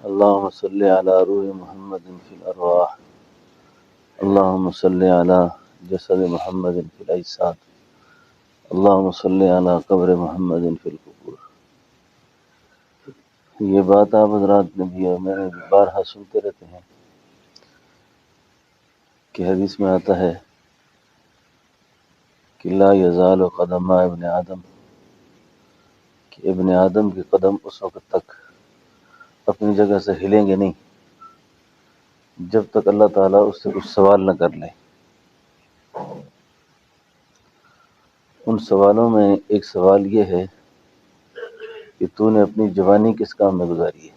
اللهم صل على روح محمد في الأرواح اللهم صل على جسد محمد في الأجساد اللهم صل على قبر محمد في القبور۔ یہ بات آپ حضرات نے بھی اور میں نے بھی بارہا سنتے رہتے ہیں کہ حدیث میں آتا ہے کہ لا یزال قدم ابن آدم، کہ ابن آدم کے قدم اس وقت تک اپنی جگہ سے ہلیں گے نہیں جب تک اللہ تعالیٰ اس سے کچھ سوال نہ کر لے۔ ان سوالوں میں ایک سوال یہ ہے کہ تو نے اپنی جوانی کس کام میں گزاری ہے۔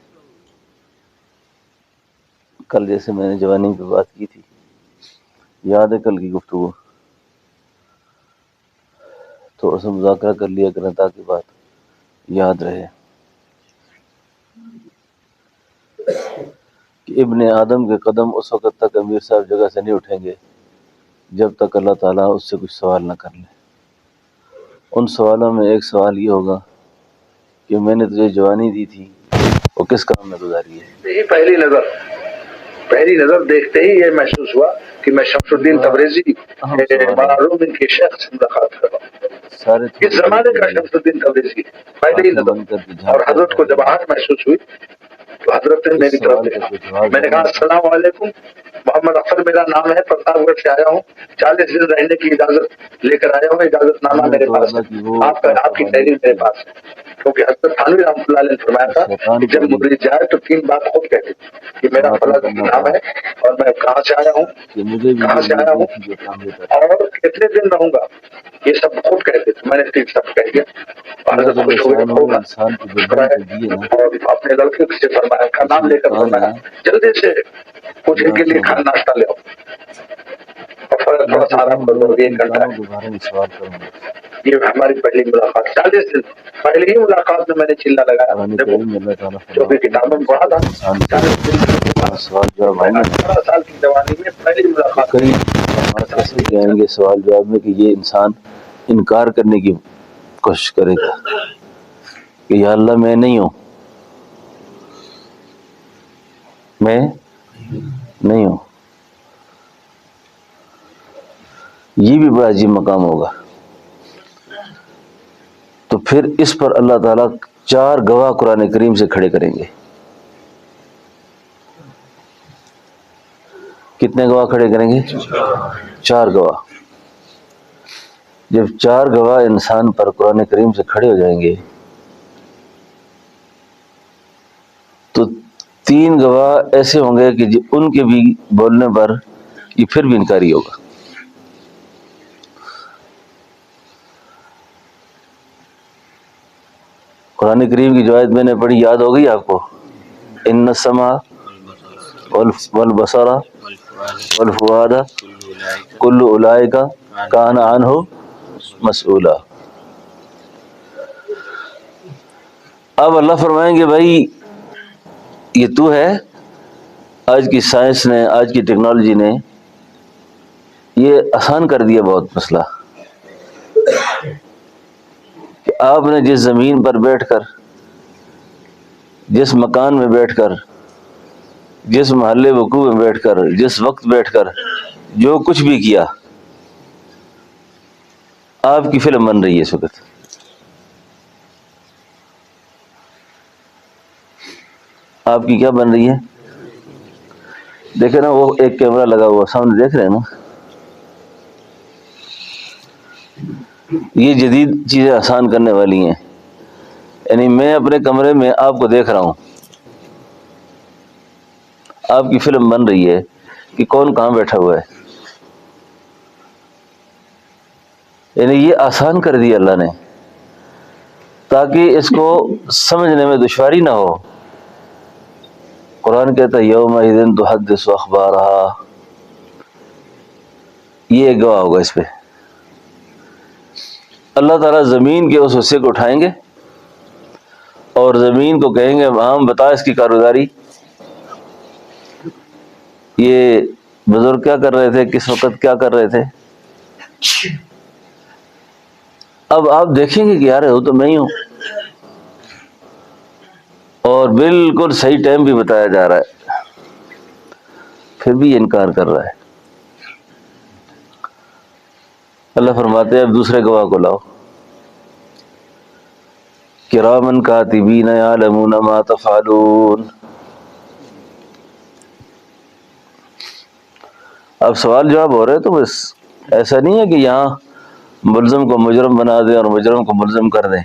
کل جیسے میں نے جوانی پہ بات کی تھی، یاد ہے کل کی گفتگو، تو اسے مذاکرہ کر لیا کریں تاکہ بات یاد رہے کہ ابن آدم کے قدم اس وقت تک امیر صاحب جگہ سے نہیں اٹھیں گے جب تک اللہ تعالیٰ اس سے کچھ سوال نہ کر لے۔ ان سوالوں میں ایک سوال یہ ہوگا کہ میں نے تجھے جوانی دی تھی وہ کس کام میں گزاری ہے۔ یہ پہلی نظر دیکھتے ہی یہ محسوس ہوا کہ میں شمس الدین تبریزی معروف کے شیخ سے ملاقات کر رہا ہوں۔ اس زمانے کا شمس الدین تبریزی پہلی نظر، اور حضرت کو جب آہٹ محسوس ہوئی تو حضرت نے میری طرف دیکھا، میں نے کہا السلام علیکم، محمد اختر میرا نام ہے، پرتاپ گڑھ سے آیا ہوں، 40 دن رہنے کی اجازت لے کر آیا ہوں، اجازت نامہ میرے پاس ہے، آپ کی تحریر میرے پاس ہے۔ کیونکہ حضرت تھانوی رحمۃ اللہ علیہ نے فرمایا تھا کہ جب مریض جائے تو 3 بات خود کہتے کہ میرا فلاں نام ہے اور میں کہاں سے آیا ہوں اور کتنے دن رہوں گا، یہ سب خود کہتے تھے۔ میں نے 3 شبد کہہ دیا، حضرت خوش ہو گئے، ہوگا اور اپنے لڑکے سے فرمایا کا نام لے کر فرمایا جلدی سے کچھ ان کے لیے کھانا ناشتہ لے آؤ اور تھوڑا سا آرام کر لو، 1 گھنٹہ ہے۔ یہ ہماری پہلی ملاقات، 40 دن پہلے ہی ملاقات میں میں نے چلا لگایا، جو بھی کتابوں میں پڑھا تھا 40 دن 18 سال کی جوانی میں پہلی ملاقات۔ کئی ایسے جائیں گے سوال جواب میں کہ یہ انسان انکار کرنے کی کوشش کرے گا کہ یا اللہ میں نہیں ہوں، میں نہیں ہوں۔ یہ بھی بڑا عجیب مقام ہوگا۔ تو پھر اس پر اللہ تعالیٰ 4 گواہ قرآن کریم سے کھڑے کریں گے۔ کتنے گواہ کھڑے کریں گے؟ 4 گواہ۔ جب 4 گواہ انسان پر قرآن کریم سے کھڑے ہو جائیں گے تو 3 گواہ ایسے ہوں گے کہ ان کے بھی بولنے پر یہ پھر بھی انکاری ہوگا۔ قرآن کریم کی جو آیت میں نے پڑھی یاد ہو گئی آپ کو؟ ان السمع والبصر والفؤاد کل اولئک کان عنہ مسئولا۔ اب اللہ فرمائیں گے بھائی یہ تو ہے، آج کی سائنس نے، آج کی ٹیکنالوجی نے یہ آسان کر دیا بہت مسئلہ کہ آپ نے جس زمین پر بیٹھ کر، جس مکان میں بیٹھ کر، جس محلے وقوع میں بیٹھ کر، جس وقت بیٹھ کر جو کچھ بھی کیا، آپ کی فلم بن رہی ہے اس وقت۔ آپ کی کیا بن رہی ہے؟ دیکھیں نا، وہ ایک کیمرہ لگا ہوا سامنے، دیکھ رہے ہیں نا؟ یہ جدید چیزیں آسان کرنے والی ہیں۔ یعنی میں اپنے کمرے میں آپ کو دیکھ رہا ہوں، آپ کی فلم بن رہی ہے کہ کون کہاں بیٹھا ہوا ہے۔ یعنی یہ آسان کر دیا اللہ نے تاکہ اس کو سمجھنے میں دشواری نہ ہو۔ قرآن کہتا ہے یومئذ تحدث اخبارہا، یہ ایک گواہ ہوگا اس پہ۔ اللہ تعالیٰ زمین کے اس حصے کو اٹھائیں گے اور زمین کو کہیں گے ہم بتا اس کی کارگزاری، یہ بزرگ کیا کر رہے تھے، کس وقت کیا کر رہے تھے۔ اب آپ دیکھیں گے کہ یار وہ تو میں ہی ہوں، اور بالکل صحیح ٹائم بھی بتایا جا رہا ہے، پھر بھی یہ انکار کر رہا ہے۔ اللہ فرماتے ہیں اب دوسرے گواہ کو لاؤ، کرامن کاتبین یعلمون ما تفعلون۔ اب سوال جواب ہو رہے ہیں، تو بس ایسا نہیں ہے کہ یہاں ملزم کو مجرم بنا دیں اور مجرم کو ملزم کر دیں،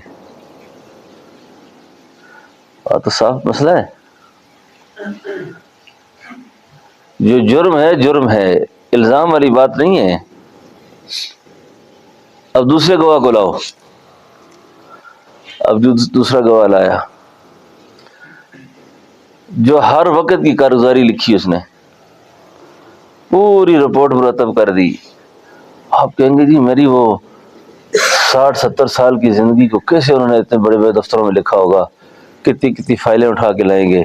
تو صاف مسئلہ ہے۔ جو جرم ہے جرم ہے، الزام والی بات نہیں ہے۔ اب دوسرے گواہ کو لاؤ، اب جو دوسرا گواہ لایا، جو ہر وقت کی کارگزاری لکھی اس نے، پوری رپورٹ مرتب کر دی۔ آپ کہیں گے جی میری وہ 60-70 سال کی زندگی کو کیسے انہوں نے اتنے بڑے بڑے دفتروں میں لکھا ہوگا، کتنی کتنی فائلیں اٹھا کے لائیں گے۔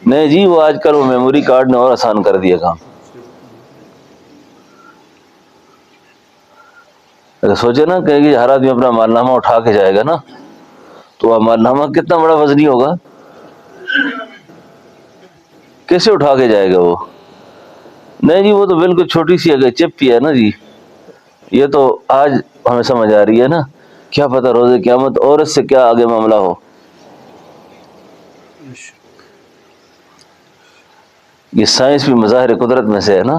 نہیں جی، وہ آج کل وہ میموری کارڈ نے اور آسان کر دیا کام۔ اگر سوچے نا کہ ہر آدمی اپنا مالنامہ اٹھا کے جائے گا نا، تو وہ مالنامہ کتنا بڑا وزنی ہوگا، کیسے اٹھا کے جائے گا وہ؟ نہیں جی، وہ تو بالکل چھوٹی سی اگر چپ ہی ہے نا جی، یہ تو آج ہمیں سمجھ آ رہی ہے نا، کیا پتہ روز قیامت اور اس سے کیا آگے معاملہ ہو۔ یہ سائنس بھی مظاہر قدرت میں سے ہے نا۔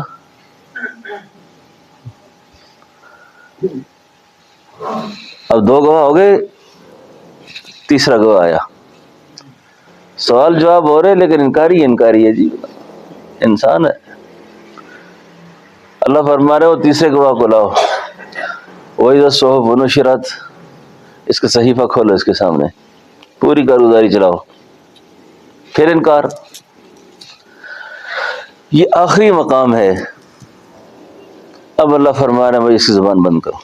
اب 2 گواہ ہو گئے، تیسرا گواہ آیا، سوال جواب ہو رہے لیکن انکاری ہے جی، انسان ہے۔ اللہ فرما رہے ہو تیسرے گواہ کو لاؤ، وَإِذَا الصُّحُفُ نُشِرَتْ، اس کا صحیفہ کھولو، اس کے سامنے پوری کارگزاری چلاؤ، پھر انکار۔ یہ آخری مقام ہے۔ اب اللہ فرما رہے ہیں بھائی اس کی زبان بند کرو،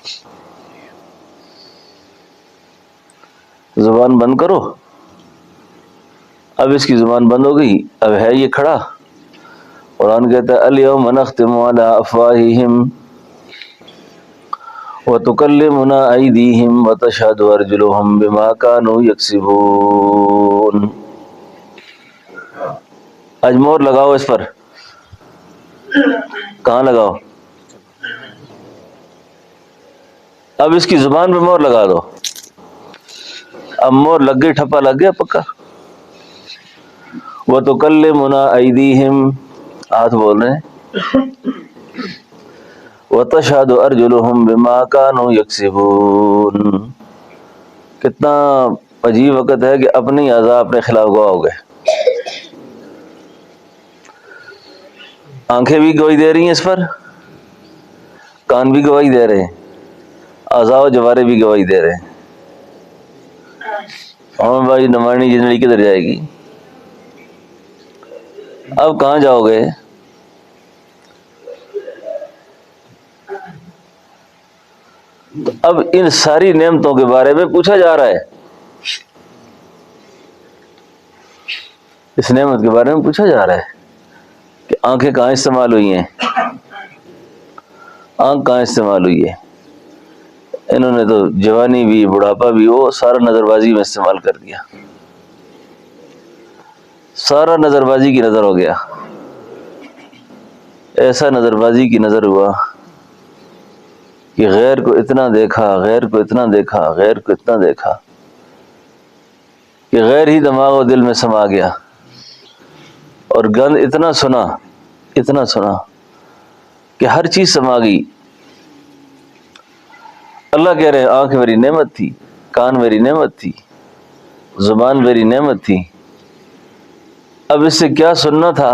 زبان بند کرو۔ اب اس کی زبان بند ہو گئی، اب ہے یہ کھڑا۔ قرآن کہتا ہے اليوم نختم على افواہہم وتکلمنا ایدیہم وتشہد ارجلہم بما کانوا یکسبون۔ آج مور لگاؤ اس پر، کہاں لگاؤ؟ اب اس کی زبان پہ مور لگا دو۔ اب مور لگ گئی، ٹھپا لگ گیا پکا۔ وَتُكَلِّمُنَا أَيْدِيهِمْ، ہاتھ بول رہے ہیں، وَتَشْهَدُ أَرْجُلُهُمْ بِمَا كَانُوا يَكْسِبُونَ۔ کتنا عجیب وقت ہے کہ اپنی اعضاء اپنے خلاف گواہ ہو گئے۔ آنکھیں بھی گواہی دے رہی ہیں اس پر، کان بھی گواہی دے رہے ہیں، اعضاء و جوارے بھی گواہی دے رہے ہیں۔ ہاں بھائی نمائنی زندگی کدھر جائے گی؟ اب کہاں جاؤ گے؟ تو اب ان ساری نعمتوں کے بارے میں پوچھا جا رہا ہے، اس نعمت کے بارے میں پوچھا جا رہا ہے کہ آنکھیں کہاں استعمال ہوئی ہیں، آنکھ کہاں استعمال ہوئی ہے۔ انہوں نے تو جوانی بھی بڑھاپا بھی وہ سارا نظر بازی میں استعمال کر دیا، سارا نظر بازی کی نظر ہو گیا۔ ایسا نظر بازی کی نظر ہوا کہ غیر کو اتنا دیکھا، غیر کو اتنا دیکھا، غیر کو اتنا دیکھا کہ غیر ہی دماغ و دل میں سما گیا، اور گند اتنا سنا، اتنا سنا کہ ہر چیز سما گئی۔ اللہ کہہ رہے ہیں آنکھ میری نعمت تھی، کان میری نعمت تھی، زبان میری نعمت تھی۔ اب اس سے کیا سننا تھا،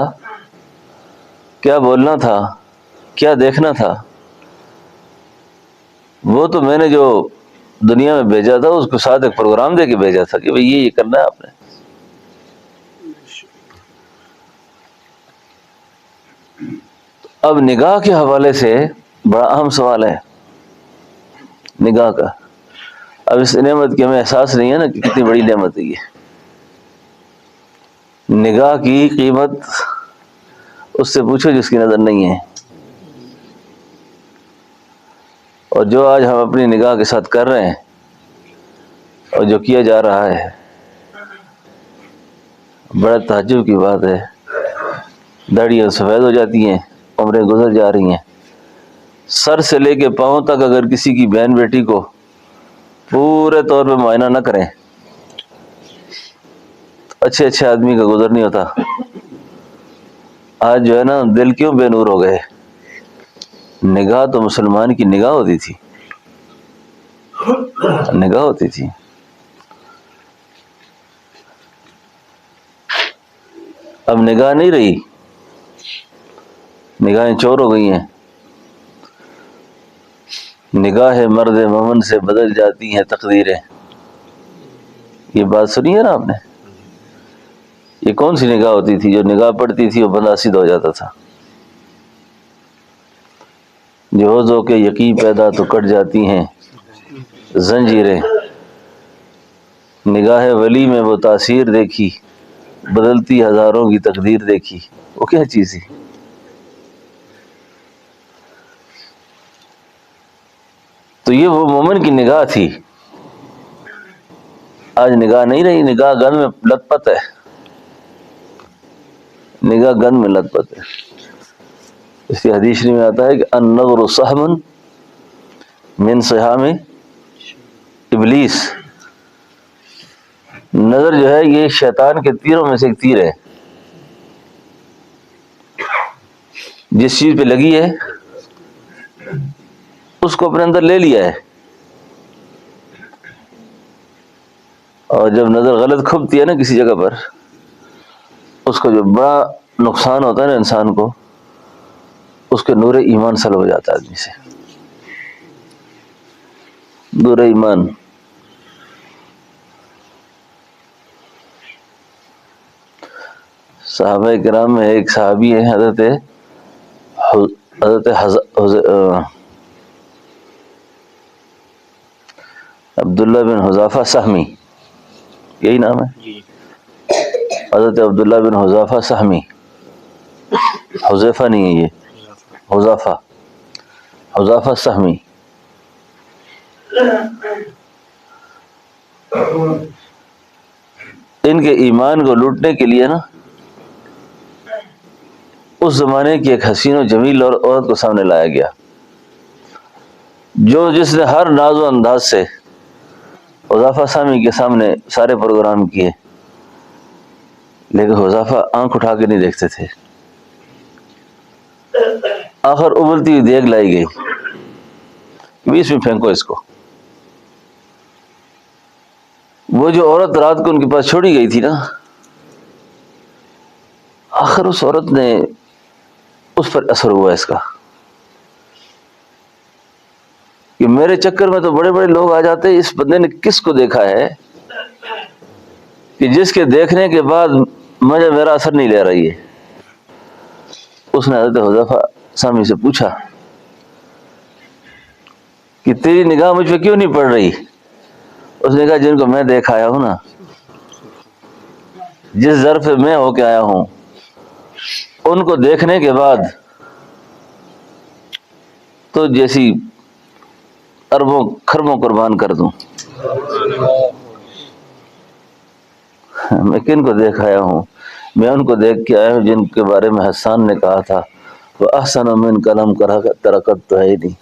کیا بولنا تھا، کیا دیکھنا تھا، وہ تو میں نے جو دنیا میں بھیجا تھا اس کو ساتھ ایک پروگرام دے کے بھیجا تھا کہ بھئی یہ کرنا ہے آپ نے۔ اب نگاہ کے حوالے سے بڑا اہم سوال ہے نگاہ کا۔ اب اس نعمت کے ہمیں احساس نہیں ہے نا کہ کتنی بڑی نعمت ہے یہ۔ نگاہ کی قیمت اس سے پوچھو جس کی نظر نہیں ہے۔ اور جو آج ہم اپنی نگاہ کے ساتھ کر رہے ہیں اور جو کیا جا رہا ہے، بڑا تعجب کی بات ہے، داڑیاں سفید ہو جاتی ہیں، عمریں گزر جا رہی ہیں، سر سے لے کے پاؤں تک اگر کسی کی بہن بیٹی کو پورے طور پہ معائنہ نہ کریں، اچھے اچھے آدمی کا گزر نہیں ہوتا۔ آج جو ہے نا دل کیوں بے نور ہو گئے؟ نگاہ تو مسلمان کی نگاہ ہوتی تھی، نگاہ ہوتی تھی۔ اب نگاہ نہیں رہی، نگاہیں چور ہو گئی ہیں۔ نگاہ مرد مومن سے بدل جاتی ہیں تقدیریں، یہ بات سنی ہے نا آپ نے؟ یہ کون سی نگاہ ہوتی تھی؟ جو نگاہ پڑتی تھی وہ بندہ سیدھا ہو جاتا تھا۔ جو ہو کے یقین پیدا تو کٹ جاتی ہیں زنجیریں، نگاہ ولی میں وہ تاثیر دیکھی، بدلتی ہزاروں کی تقدیر دیکھی۔ وہ کیا چیز تھی؟ تو یہ وہ مومن کی نگاہ تھی۔ آج نگاہ نہیں رہی، نگاہ گن میں لت پت ہے، نگاہ گن میں لت پت ہے۔ اس کی حدیث میں آتا ہے کہ النظر سہم من سہام ابلیس، نظر جو ہے یہ شیطان کے تیروں میں سے ایک تیر ہے۔ جس چیز پہ لگی ہے اس کو اپنے اندر لے لیا ہے، اور جب نظر غلط کھپتی ہے نا کسی جگہ پر، اس کا جو بڑا نقصان ہوتا ہے نا انسان کو، اس کے نور ایمان سلب ہو جاتا ہے آدمی سے، نور ایمان۔ صحابہ کرام میں ایک صحابی ہے حضرت عبداللہ بن حذافہ سہمی، یہی نام ہے؟ حضرت عبداللہ بن حذافہ سہمی، حذیفہ نہیں ہے یہ، حذافہ، حذافہ سہمی۔ ان کے ایمان کو لوٹنے کے لیے نا اس زمانے کی ایک حسین و جمیل اور عورت کو سامنے لایا گیا، جس نے ہر ناز و انداز سے حذافہ سہمی کے سامنے سارے پروگرام کیے، لیکن حذافہ آنکھ اٹھا کے نہیں دیکھتے تھے۔ آخر ابلتی ہوئی دیگ لائی گئی، 20 میں پھینکو اس کو۔ وہ جو عورت رات کو ان کے پاس چھوڑی گئی تھی نا، آخر اس عورت نے اس پر اثر ہوا اس کا کہ میرے چکر میں تو بڑے بڑے لوگ آ جاتے ہیں، اس بندے نے کس کو دیکھا ہے کہ جس کے دیکھنے کے بعد مجھے میرا اثر نہیں لے رہی ہے۔ اس نے حضرت حذیفہ سہمی سے پوچھا کہ تیری نگاہ مجھ پہ کیوں نہیں پڑ رہی؟ اس نے کہا جن کو میں دیکھ آیا ہوں نا، جس ظرف میں ہو کے آیا ہوں، ان کو دیکھنے کے بعد تو جیسی اربوں خربوں قربان کر دوں۔ میں کن کو دیکھ آیا ہوں؟ میں ان کو دیکھ کے آیا ہوں جن کے بارے میں حسان نے کہا تھا وہ احسن من قلم ترکت تو ہے ہی نہیں۔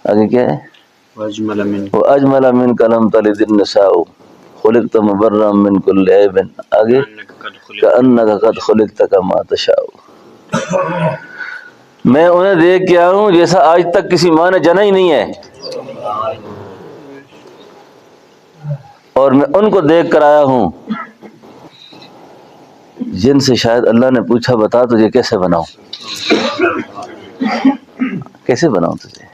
آگے کیا ہے؟ وہ اجمل من قلم تلد النساء خلقت مبرا من کل عیب، آگے کأنک قد خلقت کما تشاء۔ میں انہیں دیکھ کے آیا ہوں جیسا آج تک کسی ماں نے جنا ہی نہیں ہے، اور میں ان کو دیکھ کر آیا ہوں جن سے شاید اللہ نے پوچھا بتا تجھے کیسے بناؤں، کیسے بناؤں تجھے۔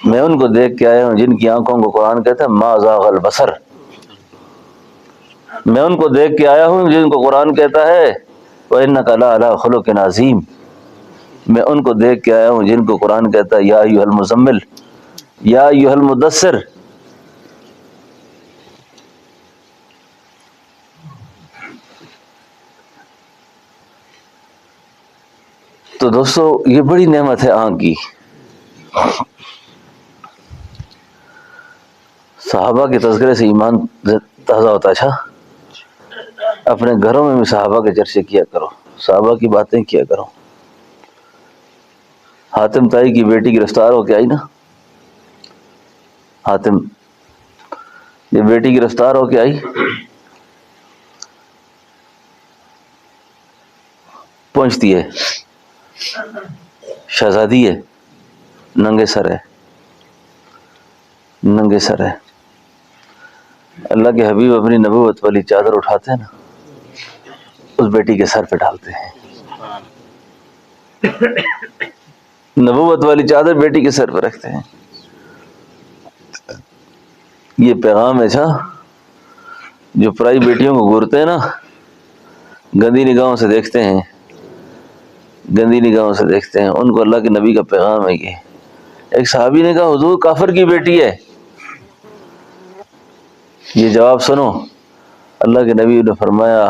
میں ان کو دیکھ کے آیا ہوں جن کی آنکھوں کو قرآن کہتا ہے ما زاغ البصر۔ میں ان کو دیکھ کے آیا ہوں جن کو قرآن کہتا ہے وَإِنَّكَ لَعَلَىٰ خُلُقٍ عَظِيمٍ۔ میں ان کو دیکھ کے آیا ہوں جن کو قرآن کہتا ہے یا ایھا المزمل یا ایھا المدثر۔ تو دوستو یہ بڑی نعمت ہے آنکھ کی۔ صحابہ کے تذکرے سے ایمان تازہ ہوتا ہے. اچھا اپنے گھروں میں بھی صحابہ کے چرچے کیا کرو, صحابہ کی باتیں کیا کرو. حاتم طائی کی بیٹی گرفتار ہو کے آئی نا, حاتم یہ بیٹی گرفتار ہو کے آئی, پہنچتی ہے, شہزادی ہے, ننگے سر ہے, ننگے سر ہے. اللہ کے حبیب اپنی نبوت والی چادر اٹھاتے ہیں نا, اس بیٹی کے سر پہ ڈالتے ہیں. نبوت والی چادر بیٹی کے سر پہ رکھتے ہیں. یہ پیغام ہے. جو پرائی بیٹیوں کو گورتے ہیں نا, گندی نگاہوں سے دیکھتے ہیں, گندی نگاہوں سے دیکھتے ہیں, ان کو اللہ کے نبی کا پیغام ہے. یہ ایک صحابی نے کہا حضور کافر کی بیٹی ہے. یہ جواب سنو, اللہ کے نبی نے فرمایا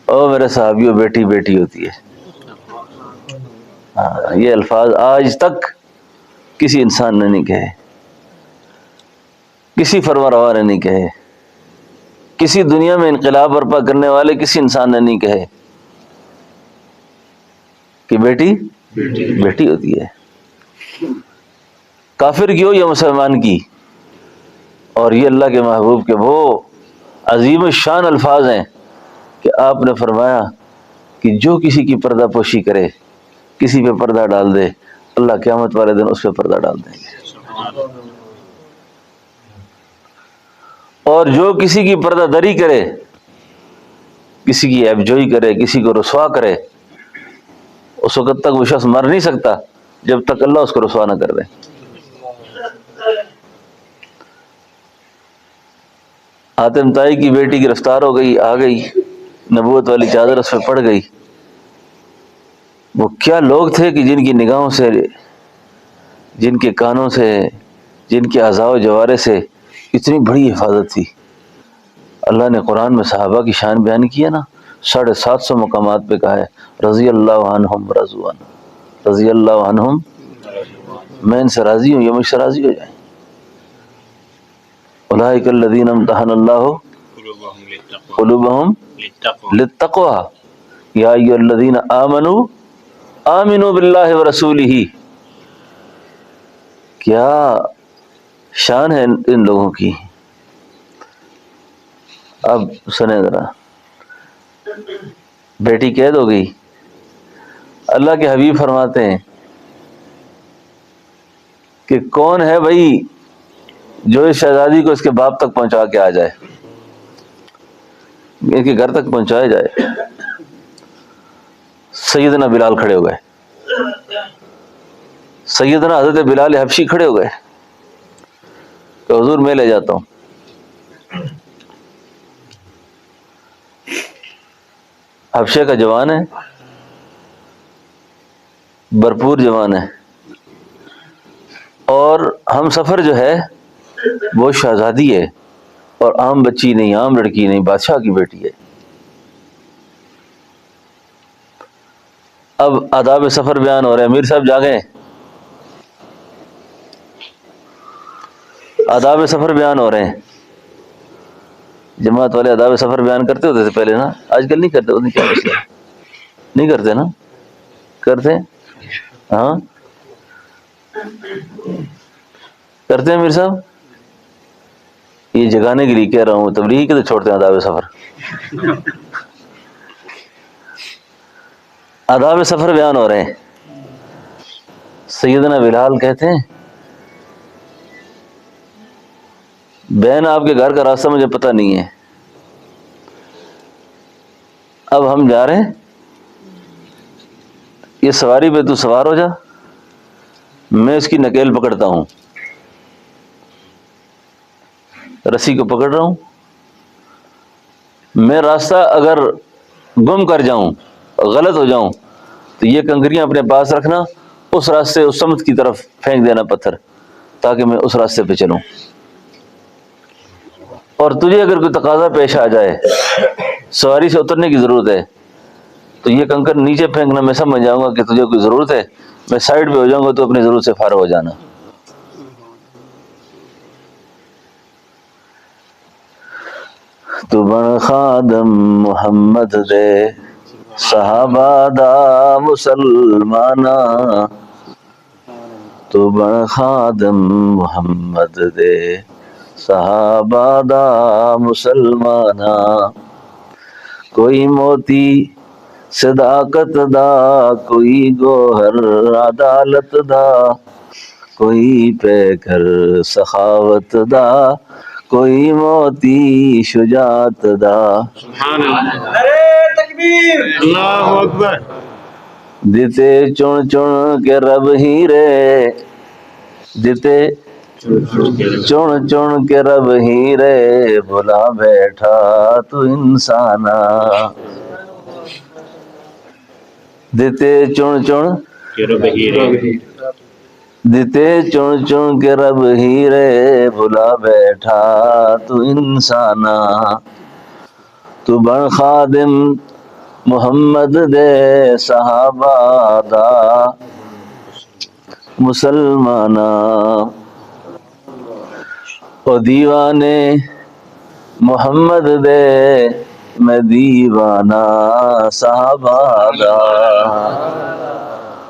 او میرے صحابیوں بیٹی بیٹی ہوتی ہے. ہاں, یہ الفاظ آج تک کسی انسان نے نہیں کہے, کسی فرما روا نے نہیں کہے, کسی دنیا میں انقلاب برپا کرنے والے کسی انسان نے نہیں کہے کہ بیٹی بیٹی ہوتی ہے. کافر کی ہو یا مسلمان کی. اور یہ اللہ کے محبوب کے وہ عظیم الشان الفاظ ہیں کہ آپ نے فرمایا کہ جو کسی کی پردہ پوشی کرے, کسی پہ پردہ ڈال دے, اللہ قیامت والے دن اس پہ پردہ ڈال دیں گے. اور جو کسی کی پردہ دری کرے, کسی کی عیب جوئی کرے, کسی کو رسوا کرے, اس وقت تک وہ شخص مر نہیں سکتا جب تک اللہ اس کو رسوا نہ کر دے. حاتم طائی کی بیٹی گرفتار ہو گئی, آ گئی, نبوت والی چادر اس پہ پڑ گئی. وہ کیا لوگ تھے کہ جن کی نگاہوں سے, جن کے کانوں سے, جن کے اعضاء و جوارے سے اتنی بڑی حفاظت تھی. اللہ نے قرآن میں صحابہ کی شان بیان کی ہے نا, 750 مقامات پہ کہا ہے رضی اللہ عنہم ورضوا عنہ, رضی اللہ عنہم, میں ان سے راضی ہوں, یہ مجھ سے راضی ہو جائیں. اولئک الذین امتحن اللہ قلوبہم للتقوی یا ایھا الذین آمنوا آمنوا باللہ ورسولہ. کیا شان ہے ان لوگوں کی. اب سنیں ذرا, بیٹی قید ہو گئی. اللہ کے حبیب فرماتے ہیں کہ کون ہے بھائی جو اس شہزادی کو اس کے باپ تک پہنچا کے آ جائے, ان کے گھر تک پہنچایا جائے. سیدنا بلال کھڑے ہو گئے, سیدنا حضرت بلال حبشی کھڑے ہو گئے کہ حضور میں لے جاتا ہوں. حبشے کا جوان ہے, بھرپور جوان ہے, اور ہم سفر جو ہے وہ شہزادی ہے, اور عام بچی نہیں, عام لڑکی نہیں, بادشاہ کی بیٹی ہے. اب آداب سفر بیان ہو رہے ہیں. امیر صاحب جاگیں, آداب سفر بیان ہو رہے ہیں. جماعت والے آداب سفر بیان کرتے ہوتے تھے پہلے نا, آج کل نہیں کرتے ہوتے. کیا مسئلہ, نہیں کرتے نا, کرتے ہاں کرتے ہیں امیر صاحب. یہ جگانے کے لیے کہہ رہا ہوں, تبلیغی کے تو چھوڑتے ہیں آداب سفر. آداب سفر بیان ہو رہے ہیں. سیدنا بلال کہتے ہیں بہن آپ کے گھر کا راستہ مجھے پتہ نہیں ہے, اب ہم جا رہے ہیں, یہ سواری پہ تو سوار ہو جا, میں اس کی نکیل پکڑتا ہوں, رسی کو پکڑ رہا ہوں. میں راستہ اگر گم کر جاؤں, غلط ہو جاؤں, تو یہ کنکریاں اپنے پاس رکھنا, اس راستے, اس سمت کی طرف پھینک دینا پتھر, تاکہ میں اس راستے پہ چلوں. اور تجھے اگر کوئی تقاضا پیش آ جائے, سواری سے اترنے کی ضرورت ہے, تو یہ کنکر نیچے پھینکنا, میں سمجھ جاؤں گا کہ تجھے کوئی ضرورت ہے, میں سائڈ پہ ہو جاؤں گا, تو اپنی ضرورت سے فارغ ہو جانا. تو بن خادم محمد دے صحابہ دا مسلمانا تو بن خادم محمد دے صحابہ دا مسلمانا کوئی موتی صداقت دا کوئی گوہر عدالت دا کوئی پیکر سخاوت دا کوئی موتی شجاعت دا نعرے تکبیر اللہ اکبر دیتے چن چن کے رب ہیرے دیتے چن چن کے رب ہیرے بھلا بیٹھا تو انسانا دیتے چن چن دیتے چن چن کے رب ہیرے بھلا بیٹھا تو انسانا تو بن خادم محمد دے صحابہ دا مسلمانا او دیوانے محمد دے میں دیوانہ صحابہ دا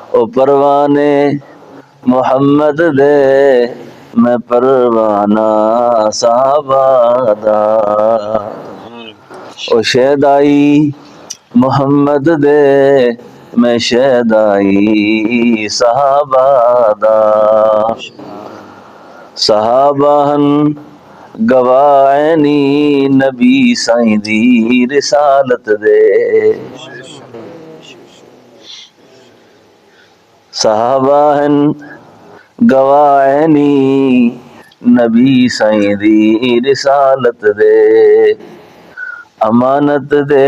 او پروانے محمد دے میں پروانہ صحابہ دا او شیدائی محمد دے میں شیدائی صحابہ دا صحابہ ہن گواہنی نبی سائیں دی رسالت دے صحابہ ہن گواہنی نبی سائیں دی رسالت دے امانت دے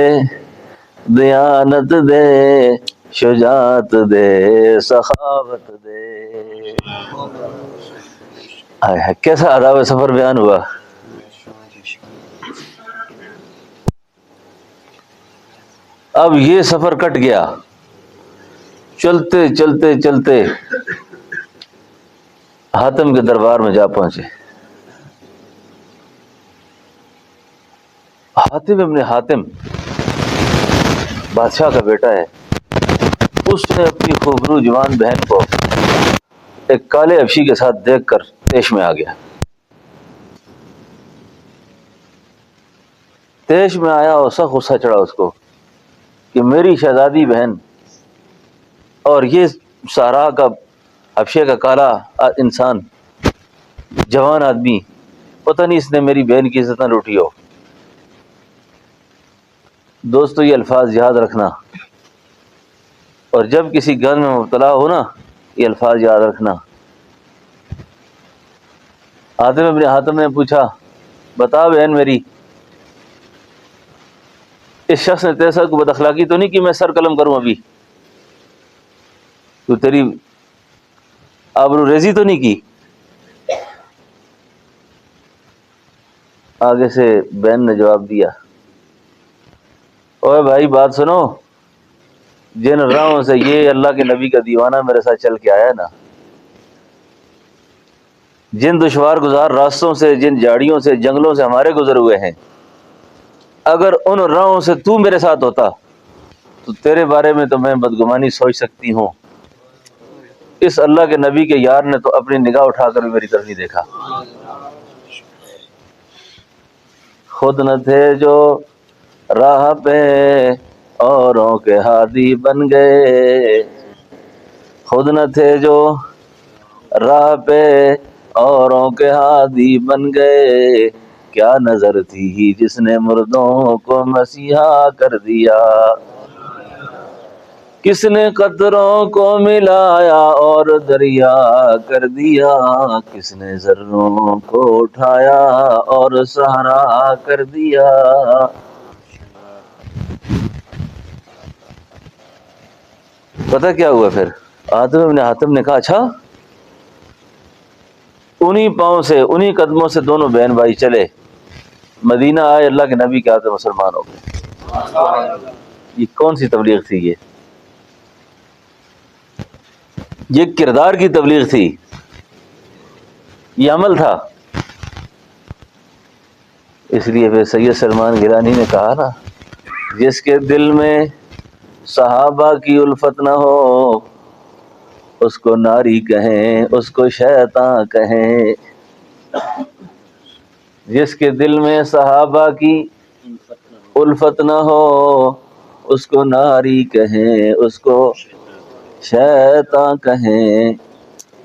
دیانت دے شجاعت دے سخاوت دے کیسا آداب سفر بیان ہوا اب یہ سفر کٹ گیا چلتے چلتے چلتے حاتم کے دربار میں جا پہنچے حاتم ابن حاتم بادشاہ کا بیٹا ہے اس نے اپنی خوبرو جوان بہن کو ایک کالے افشی کے ساتھ دیکھ کر تیش میں آ گیا تیش میں آیا اور سخت غصہ چڑھا اس کو کہ میری شہزادی بہن اور یہ سارا کا افشے کا کالا انسان جوان آدمی پتہ نہیں اس نے میری بہن کی عزت نہ لوٹی ہو دوستو یہ الفاظ یاد رکھنا اور جب کسی گن میں مبتلا ہو نا یہ الفاظ یاد رکھنا حاتم ابن حاتم نے پوچھا بتا بہن میری اس شخص نے تیرے ساتھ کو بد اخلاقی تو نہیں کہ میں سر قلم کروں ابھی تو تیری آبرو ریزی تو نہیں کی آگے سے بہن نے جواب دیا اوے بھائی بات سنو جن راہوں سے یہ اللہ کے نبی کا دیوانہ میرے ساتھ چل کے آیا نا جن دشوار گزار راستوں سے جن جھاڑیوں سے جنگلوں سے ہمارے گزر ہوئے ہیں اگر ان راہوں سے تو میرے ساتھ ہوتا تو تیرے بارے میں تو میں بدگمانی سوچ سکتی ہوں اس اللہ کے نبی کے یار نے تو اپنی نگاہ اٹھا کر بھی میری طرف نہیں دیکھا خود نہ تھے جو راہ پہ اوروں کے ہادی بن گئے خود نہ تھے جو راہ پہ اوروں کے ہادی بن گئے کیا نظر تھی جس نے مردوں کو مسیحا کر دیا کس نے قطروں کو ملایا اور دریا کر دیا کس نے ذروں کو اٹھایا اور سہارا کر دیا پتہ کیا ہوا پھر حاتم ابن حاتم نے کہا اچھا انہی پاؤں سے انہی قدموں سے دونوں بہن بھائی چلے مدینہ آئے اللہ کے نبی کے ہاتھ مسلمان ہو گئے یہ کون سی تبلیغ تھی یہ کردار کی تبلیغ تھی یہ عمل تھا اس لیے پھر سید سلمان گیلانی نے کہا نا، جس کے دل میں صحابہ کی الفت نہ ہو اس کو ناری کہیں، اس کو شیطان کہیں۔ جس کے دل میں صحابہ کی الفت نہ ہو اس کو ناری کہیں، اس کو شیطان کہیں،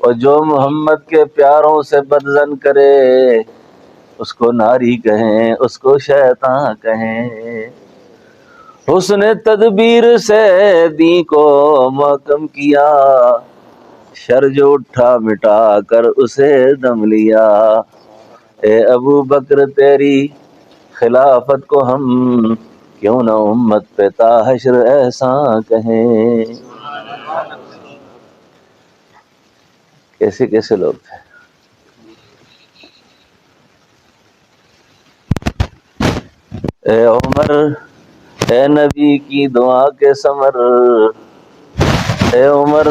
اور جو محمد کے پیاروں سے بدظن کرے اس کو ناری کہیں، اس کو شیطان کہیں۔ حسن تدبیر سے دین کو محکم کیا، شر جو اٹھا مٹا کر اسے دم لیا۔ اے ابو بکر تیری خلافت کو ہم کیوں نہ امت پہ تا حشر احسان کہیں۔ کیسے کیسے لوگ تھے۔ اے عمر اے نبی کی دعا کے ثمر، اے عمر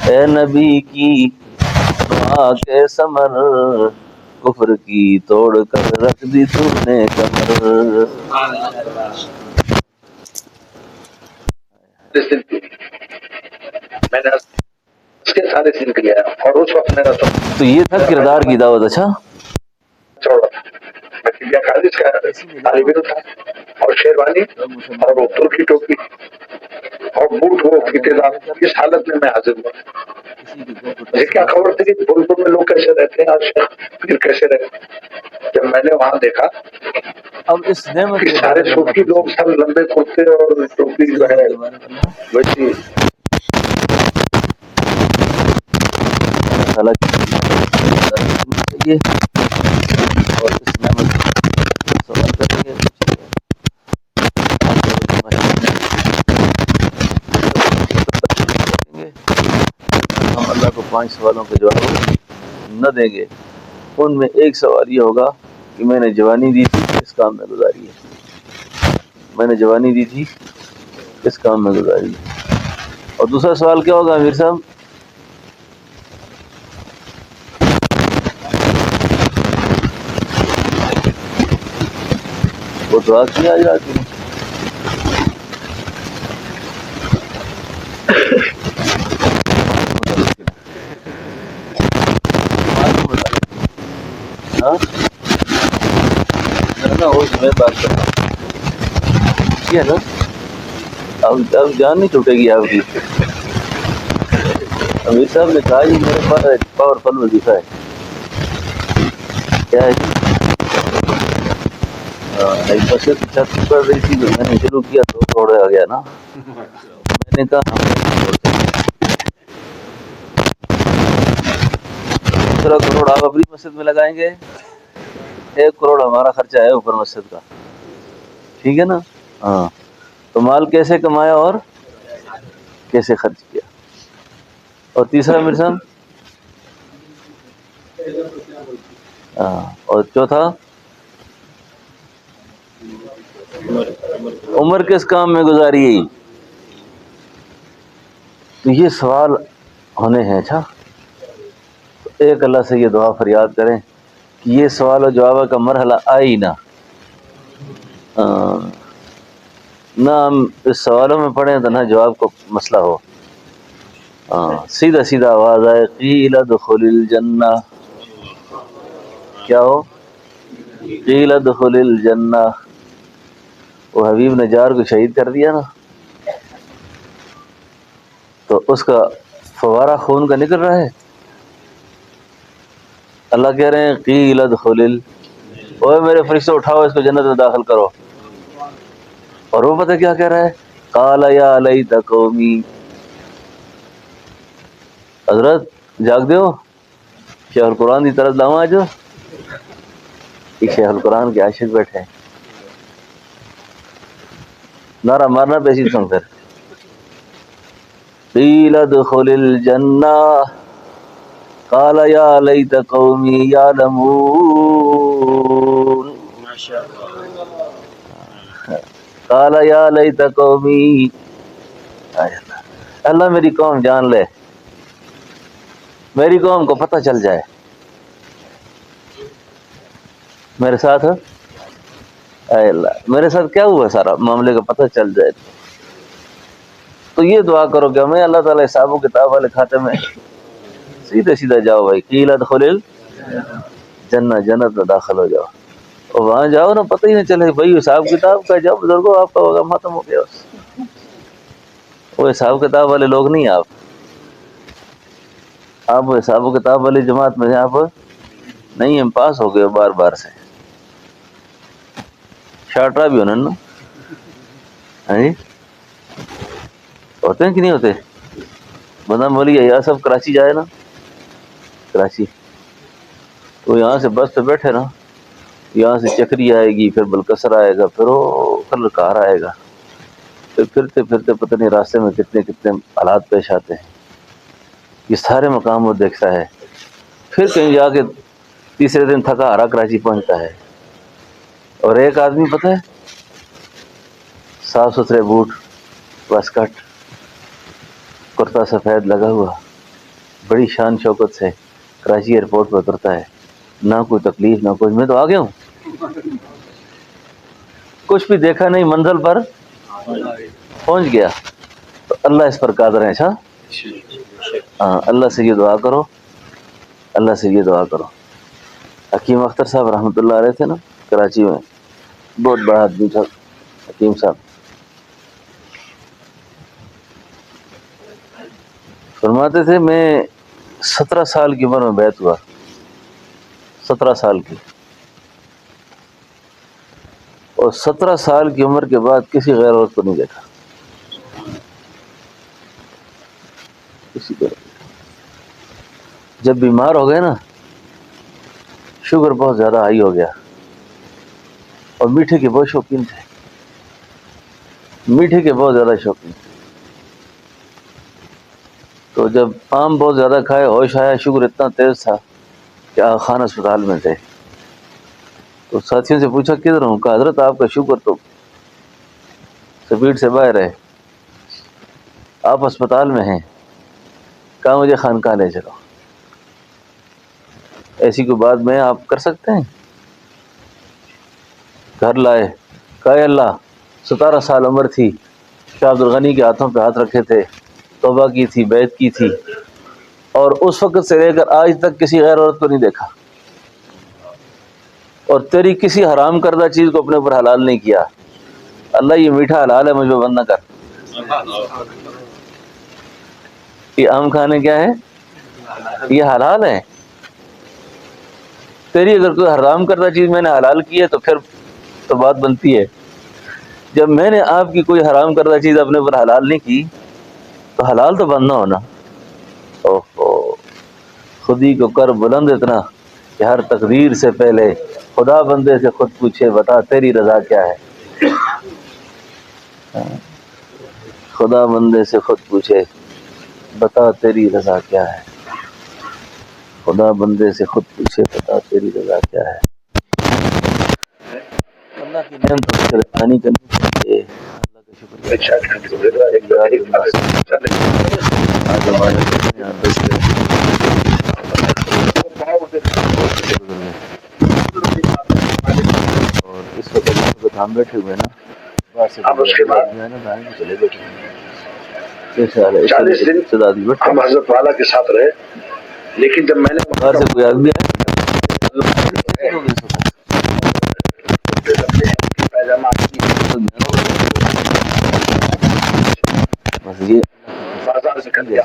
اے نبی کی دعا کے ثمر، کفر کی توڑ کر رکھ دی تو نے کمر۔ میں نے اس کے سارے سن لیا اور اس وقت میرا تو یہ تھا کردار کی دعوت۔ اچھا چھوڑا تھا، میں کلیا خالص کا طالب علم تھا، اور شیروانی اور وہ ترکی ٹوپی اور بوٹ وہ کتاب، اس حالت میں حاضر ہوا۔ مجھے کیا خبر تھی کہ بھولپور میں لوگ کیسے رہتے ہیں اور پھر کیسے رہتے ہیں۔ جب میں نے وہاں دیکھا اب اس نعمت کہ سارے صوفی لوگ سب لمبے کرتے اور ٹوپی جو ہے ویسی، اور اس نعمت سوال کریں گے، ہم اللہ کو 5 سوالوں کے جواب نہ دیں گے۔ ان میں ایک سوال یہ ہوگا کہ میں نے جوانی دی تھی کس کام میں گزاری ہے، میں نے جوانی دی تھی کس کام میں گزاری ہے۔ اور دوسرا سوال کیا ہوگا امیر صاحب؟ وہ دعا کیا آ جاتی ہے۔ میں بات کر رہا ہوں نا، اب جان نہیں چھوٹے گی آپ کی۔ امیر صاحب نے کہا جی میرے پاس ایک پاورفل وظیفہ ہے، کیا ہے جی؟ ایک مسجد کی چھت پڑ رہی تھی، میں نے شروع کیا 2 کروڑ آ گیا نا، میں نے کہا دوسرا کروڑ آپ اپنی مسجد میں لگائیں گے، 1 کروڑ ہمارا خرچہ ہے اوپر مسجد کا، ٹھیک ہے نا؟ ہاں، تو مال کیسے کمایا اور کیسے خرچ کیا۔ اور تیسرا امیر صاحب، ہاں، اور چوتھا عمر کس کام میں گزاری۔ تو یہ سوال ہونے ہیں۔ اچھا، ایک اللہ سے یہ دعا فریاد کریں کہ یہ سوال و جواب کا مرحلہ آئے ہی نہ، نہ ہم اس سوالوں میں پڑھیں تو نہ جواب کو مسئلہ ہو، سیدھا سیدھا آواز آئے قیل ادخل الجنہ، کیا ہو؟ قیل ادخل الجنہ۔ وہ حبیب نجار کو شہید کر دیا نا، تو اس کا فوارہ خون کا نکل رہا ہے، اللہ کہہ رہے ہیں قیل ادخل اوے میرے فرشتوں اٹھاؤ اس کو جنت میں داخل کرو، اور وہ پتہ کیا کہہ رہا ہے؟ قال یا لیت قومی۔ حضرت جاگ دیو، شیخ القرآن کی طرف لاؤں آج، ایک شیخ القرآن کے عاشق بیٹھے ہیں، نعرہ مارنا پیسی سن کر قیل ادخل الجنہ قال یا لیت قومی یعلمون۔ قال یا لیت قومی، اللہ میری قوم جان لے، میری قوم کو پتہ چل جائے، میرے ساتھ اے اللہ میرے ساتھ کیا ہوا سارا معاملے کا پتہ چل جائے تو یہ دعا کرو کہ ہمیں اللہ تعالیٰ حساب و کتاب والے کھاتے میں سیدھے سیدھا جاؤ بھائی قیل ادخل جنت میں داخل ہو جاؤ اور وہاں جاؤ نا پتہ ہی نہیں چلے بھائی حساب کتاب کا جاؤ بزرگوں آپ کا ہوگا ختم ہو گیا بس. وہ حساب کتاب والے لوگ نہیں آپ وہ حساب و کتاب والی جماعت میں آپ نہیں ہم پاس ہو گئے بار بار سے شارٹرا بھی ہونا نا جی ہوتے ہیں کہ نہیں ہوتے بندہ بولی یا سب کراچی جائے نا کراچی تو یہاں سے بس پہ بیٹھے نا یہاں سے چکری آئے گی پھر بلکسر آئے گا پھر وہ کار آئے گا پھر پھرتے پھرتے پتہ نہیں راستے میں کتنے کتنے حالات پیش آتے ہیں یہ سارے مقام وہ دیکھتا ہے پھر کہیں جا کے تیسرے دن تھکا ہارا کراچی پہنچتا ہے اور ایک آدمی پتہ ہے صاف ستھرے بوٹ بس کٹ کرتا سفید لگا ہوا بڑی شان شوکت سے کراچی ایئرپورٹ پہ اترتا ہے نہ کوئی تکلیف نہ کچھ میں تو آ گیا ہوں کچھ بھی دیکھا نہیں منزل پر پہنچ گیا تو اللہ اس پر قادر ہے اچھا ہاں اللہ سے یہ دعا کرو اللہ سے یہ دعا کرو حکیم اختر صاحب رحمۃ اللہ علیہ تھے نا کراچی میں بہت بڑا آدمی تھا حکیم صاحب فرماتے تھے میں 17 سال کی عمر میں بیعت ہوا 17 سال کی اور 17 سال کی عمر کے بعد کسی غیر عورت کو نہیں دیکھا کسی کو جب بیمار ہو گئے نا شوگر بہت زیادہ ہائی ہو گیا اور میٹھے کے بہت شوقین تھے میٹھے کے بہت زیادہ شوقین تھے تو جب آم بہت زیادہ کھائے ہوش آیا شوگر اتنا تیز تھا کہ آغا خان اسپتال میں تھے تو ساتھیوں سے پوچھا کدھر ہوں کہا حضرت آپ کا شوگر تو سپیڈ سے باہر ہے آپ اسپتال میں ہیں کہا مجھے خانقاہ لے چلو ایسی کوئی بات میں آپ کر سکتے ہیں گھر لائے کہا اے اللہ 17 سال عمر تھی شاہ عبد الغنی کے ہاتھوں پہ ہاتھ رکھے تھے توبہ کی تھی بیعت کی تھی اور اس وقت سے لے کر آج تک کسی غیر عورت کو نہیں دیکھا اور تیری کسی حرام کردہ چیز کو اپنے اوپر حلال نہیں کیا اللہ یہ میٹھا حلال ہے مجھ پہ بند نہ کر یہ آم کھانے کیا ہے یہ حلال ہے تیری اگر کوئی حرام کردہ چیز میں نے حلال کی ہے تو پھر تو بات بنتی ہے جب میں نے آپ کی کوئی حرام کردہ چیز اپنے اوپر حلال نہیں کی تو حلال تو بند نہ ہونا اوہو خود ہی کو کر بلند اتنا کہ ہر تقدیر سے پہلے خدا بندے سے خود پوچھے بتا تیری رضا کیا ہے خدا بندے سے خود پوچھے بتا تیری رضا کیا ہے خدا بندے سے خود پوچھے بتا تیری رضا کیا ہے اللہ کی نعمت پر قربانی کرنی چاہیے اللہ کا شکر آج ہمارے یہاں 10 اور اس وقت ہم بیٹھے ہوئے نا اب اس کے بعد چلے بیٹھے 40 دن ہم حضرت والا کے ساتھ رہے لیکن جب میں نے باہر سے کوئی آدمی ہے بس یہ بازار سے کر دیا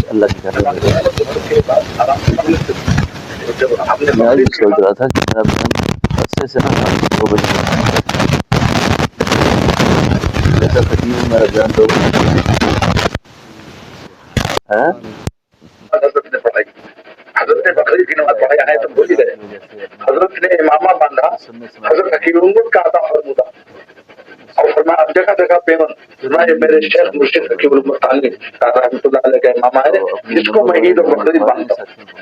اللہ کی جب ہم نے میں بھی سوچ رہا تھا کہ میرا بہن عرصے سے نا 2 بجے جیسا تقریباً میرا بہن 2 بجے حضرت نے پڑھائی حضرت نے بقرعید کی نماز پڑھائی آئے تو بھول ہی گئے حضرت نے امامہ باندھا حضرت حکیم امت کا عطا فرمودا اور فرمایا اب جگہ جگہ پیمن فرمایا میرے شیخ مرشد حکیم المت تعالی کا رحمۃ اللہ علیہ کا امامہ ہے جس کو میں عید اور بقرعید باندھتا ہوں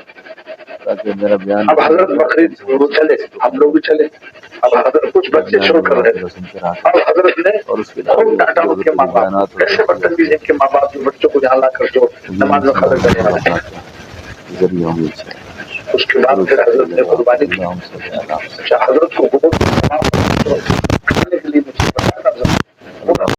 تاکہ میرا بیان اب حضرت بقرعید وہ چلے ہم لوگ بھی چلے اب حضرت کچھ بچے چھوڑ کر رہے اب حضرت نے خوب ڈانٹا ان کے ماں باپ کیسے بدتمیزی ہے کہ ماں باپ بچوں کو یہاں لا کر جو نماز میں خبر کرنے والے ہیں اس کے بعد پھر حضرت نے قربانی کی حضرت کو بہت